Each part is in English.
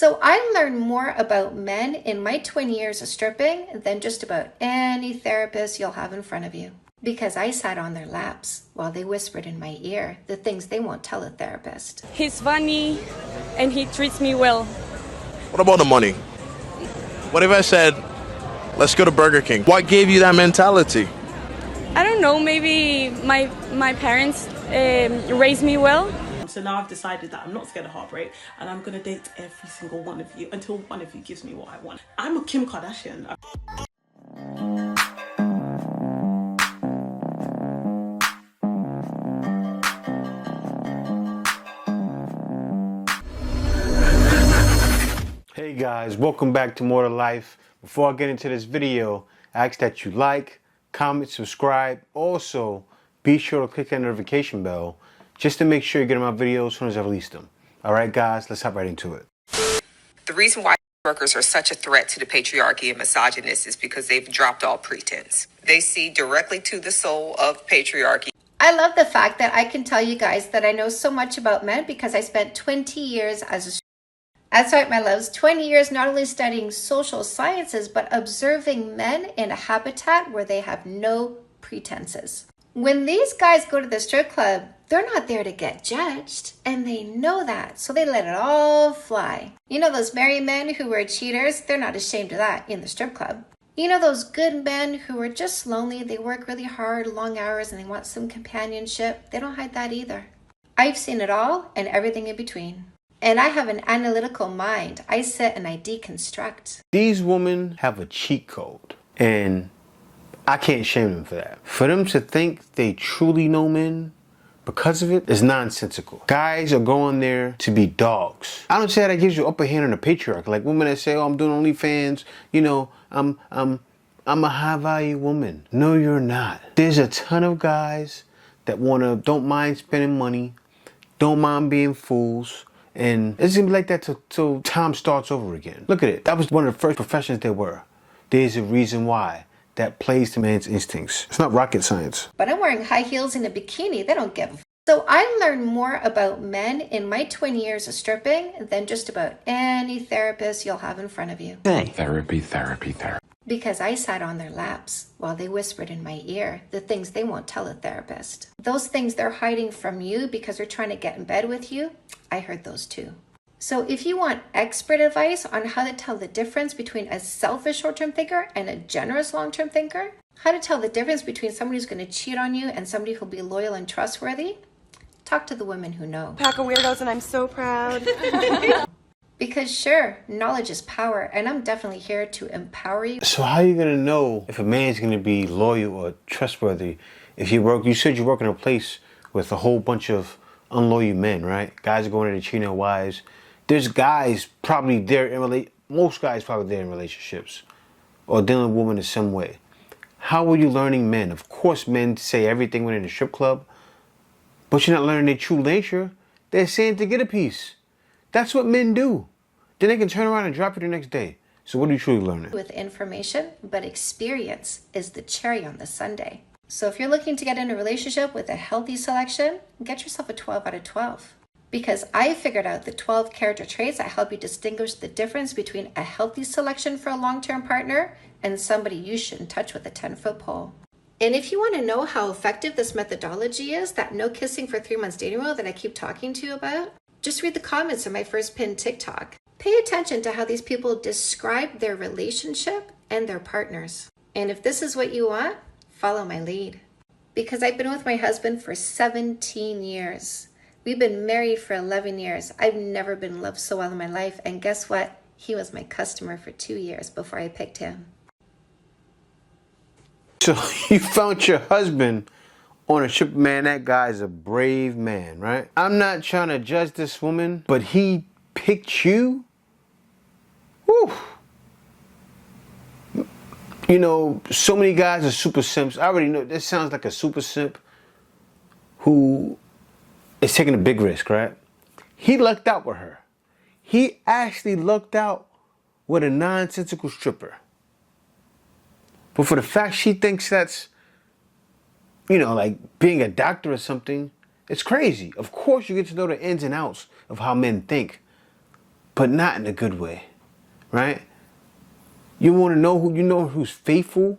So I learned more about men in my 20 years of stripping than just about any therapist you'll have in front of you. Because I sat on their laps while they whispered in my ear the things they won't tell a therapist. He's funny and he treats me well. What about the money? What if I said, let's go to Burger King? What gave you that mentality? I don't know, maybe my parents raised me well. So now I've decided that I'm not scared of heartbreak and I'm gonna date every single one of you until one of you gives me what I want. I'm a Kim Kardashian. Hey guys, welcome back to More to Life. Before I get into this video, I ask that you like, comment, subscribe. Also, be sure to click that notification bell just to make sure you get my videos as soon as I release them. Alright guys, let's hop right into it. The reason why workers are such a threat to the patriarchy and misogynists is because they've dropped all pretense. They see directly to the soul of patriarchy. I love the fact that I can tell you guys that I know so much about men because I spent 20 years as a That's right, my loves. 20 years not only studying social sciences, but observing men in a habitat where they have no pretenses. When these guys go to the strip club, they're not there to get judged, and they know that, so they let it all fly. You know those married men who were cheaters? They're not ashamed of that in the strip club. You know those good men who are just lonely, they work really hard, long hours, and they want some companionship? They don't hide that either. I've seen it all and everything in between. And I have an analytical mind. I sit and I deconstruct. These women have a cheat code, and I can't shame them for that. For them to think they truly know men because of it is nonsensical. Guys are going there to be dogs. I don't say that gives you upper hand on the patriarch. Like women that say, oh, I'm doing OnlyFans, you know, I'm a high value woman. No, you're not. There's a ton of guys that don't mind spending money, don't mind being fools, and it's gonna be like that till time starts over again. Look at it. That was one of the first professions there were. There's a reason why. That plays to man's instincts. It's not rocket science. But I'm wearing high heels and a bikini. They don't give a f. So I learned more about men in my 20 years of stripping than just about any therapist you'll have in front of you. Hey. Therapy. Because I sat on their laps while they whispered in my ear the things they won't tell a therapist. Those things they're hiding from you because they're trying to get in bed with you, I heard those too. So if you want expert advice on how to tell the difference between a selfish short-term thinker and a generous long-term thinker, how to tell the difference between somebody who's going to cheat on you and somebody who'll be loyal and trustworthy, talk to the women who know. Pack of weirdos and I'm so proud. Because sure, knowledge is power, and I'm definitely here to empower you. So how are you gonna know if a man's gonna be loyal or trustworthy if you said you work in a place with a whole bunch of unloyal men, right? Guys are going there to cheat on their wives. There's guys probably there most guys probably there in relationships or dealing with women in some way. How are you learning men? Of course men say everything when in the strip club, but you're not learning their true nature. They're saying to get a piece. That's what men do. Then they can turn around and drop you the next day. So what are you truly learning? With information, but experience is the cherry on the sundae. So if you're looking to get in a relationship with a healthy selection, get yourself a 12 out of 12. Because I figured out the 12 character traits that help you distinguish the difference between a healthy selection for a long-term partner and somebody you shouldn't touch with a 10-foot pole. And if you want to know how effective this methodology is, that no kissing for 3 months dating rule that I keep talking to you about, just read the comments on my first pinned TikTok. Pay attention to how these people describe their relationship and their partners. And if this is what you want, follow my lead. Because I've been with my husband for 17 years. We've been married for 11 years. I've never been loved so well in my life. And guess what? He was my customer for 2 years before I picked him. So you found your husband on a ship. Man, that guy's a brave man, right? I'm not trying to judge this woman, but he picked you? Woo! You know, so many guys are super simps. I already know this sounds like a super simp who is taking a big risk, right? He lucked out with her. He actually lucked out with a nonsensical stripper. But for the fact she thinks that's, you know, like being a doctor or something, it's crazy. Of course you get to know the ins and outs of how men think. but not in a good way, right? You want to know who's faithful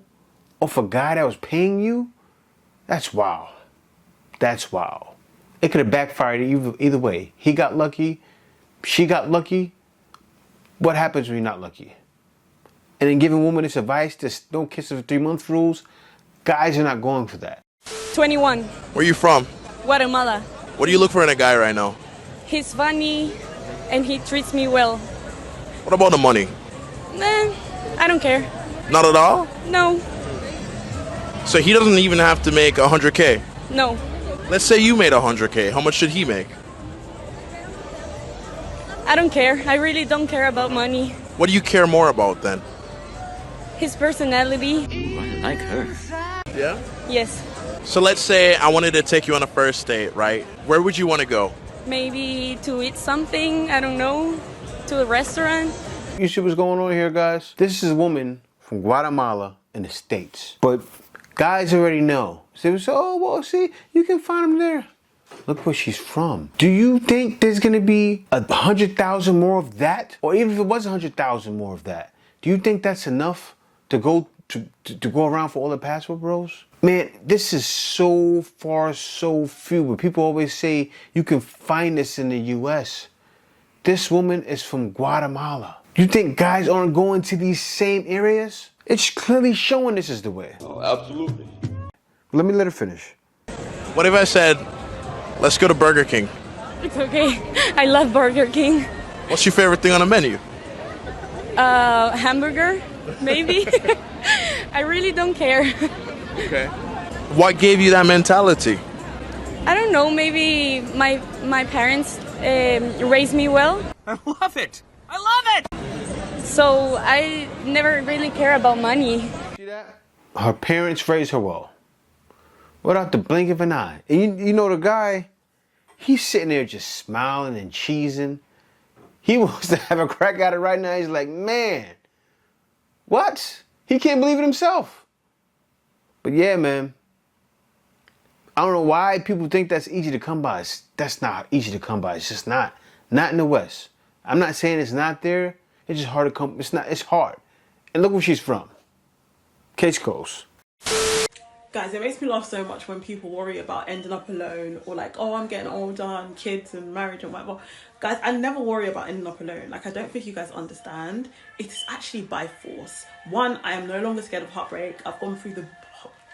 off a guy that was paying you? That's wild. That's wild. It could have backfired either way. He got lucky. She got lucky. What happens when you're not lucky? And then giving women this advice, this don't kiss her for 3 months rules, guys are not going for that. 21. Where you from? Guatemala. What do you look for in a guy right now? He's funny and he treats me well. What about the money? Nah, I don't care. Not at all? No, So he doesn't even have to make 100K. no. Let's say you made 100K. How much should he make? I don't care. I really don't care about money. What do you care more about then? His personality, I like her. Yeah. yes. So let's say I wanted to take you on a first date, right? Where would you want to go? Maybe to eat something, I don't know, to a restaurant. You see what's going on here, guys? This is a woman from Guatemala in the States. But guys already know. So they say, oh, well, see, you can find them there. Look where she's from. Do you think there's gonna be 100,000 more of that? Or even if it was 100,000 more of that, do you think that's enough to go go around for all the passport bros? Man, this is so far, so few. But people always say you can find this in the US. This woman is from Guatemala. You think guys aren't going to these same areas? It's clearly showing this is the way. Oh, absolutely. Let me let her finish. What if I said, let's go to Burger King? It's okay. I love Burger King. What's your favorite thing on the menu? Hamburger, maybe. I really don't care. Okay. What gave you that mentality? I don't know, maybe my parents raised me well. I love it. I love it. So I never really care about money. See that? Her parents raised her well. Without the blink of an eye. And you know the guy, he's sitting there just smiling and cheesing. He wants to have a crack at it right now. He's like, man, what? He can't believe it himself. But yeah, man. I don't know why people think that's easy to come by. That's not easy to come by. It's just not. Not in the West. I'm not saying it's not there. It's just hard to come. It's hard. And look where she's from. Case closed. Guys, it makes me laugh so much when people worry about ending up alone or like, oh, I'm getting older and kids and marriage and whatever. Guys, I never worry about ending up alone. Like, I don't think you guys understand. It's actually by force. One, I am no longer scared of heartbreak. I've gone through the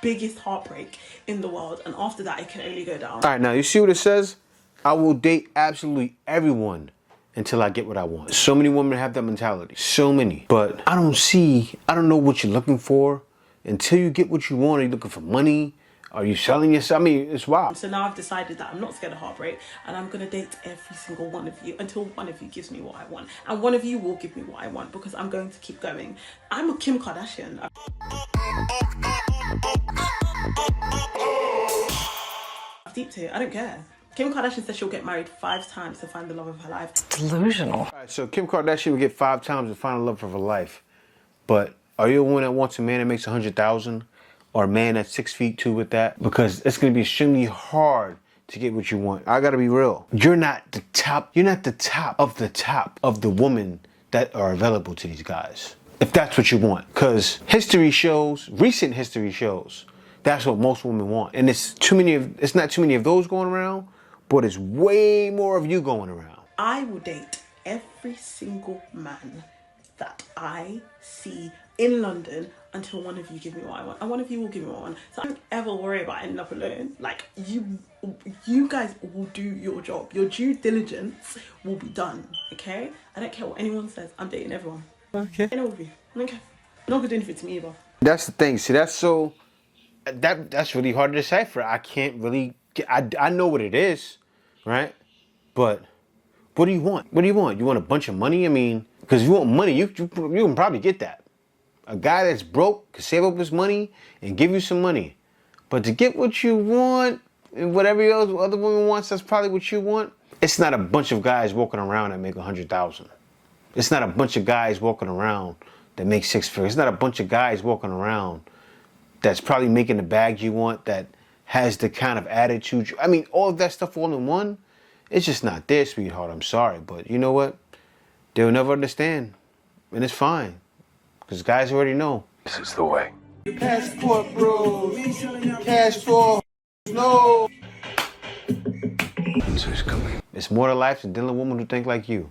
biggest heartbreak in the world, and after that, it can only go down. All right, now you see what it says? I will date absolutely everyone until I get what I want. So many women have that mentality. So many. But I don't know what you're looking for. Until you get what you want, are you looking for money? Are you selling yourself? I mean, it's wild. So now I've decided that I'm not scared of heartbreak, and I'm going to date every single one of you until one of you gives me what I want. And one of you will give me what I want, because I'm going to keep going. I'm a Kim Kardashian. I've deeped it. I don't care. Kim Kardashian says she'll get married 5 times to find the love of her life. Delusional. All right, so Kim Kardashian will get 5 times to find the love of her life. But are you the one that wants a man that makes 100,000? Or a man that's 6'2" with that? Because it's gonna be extremely hard to get what you want. I gotta be real. You're not the top of the women that are available to these guys. If that's what you want. Because recent history shows, that's what most women want. And it's not too many of those going around, but it's way more of you going around. I will date every single man that I see in London until one of you give me what I want, and one of you will give me what I want. So I don't ever worry about ending up alone. Like, you guys will do your job. Your due diligence will be done, okay? I don't care what anyone says. I'm dating everyone. Okay. I know with you. I don't care. You're not gonna do anything to me either. That's the thing. See, that's really hard to decipher. I can't really. I know what it is, right? But what do you want? What do you want? You want a bunch of money? I mean, because if you want money, you can probably get that. A guy that's broke can save up his money and give you some money. But to get what you want and whatever other woman wants, that's probably what you want. It's not a bunch of guys walking around that make 100,000. It's not a bunch of guys walking around that make 6 figures. It's not a bunch of guys walking around that's probably making the bags you want, that has the kind of attitude. I mean, all of that stuff all in one, it's just not there, sweetheart. I'm sorry, but you know what? they'll never understand. And it's fine. Because guys already know. This is the way. Passport bros, cash for no. Who's coming? It's more to life than dealing with women who think like you.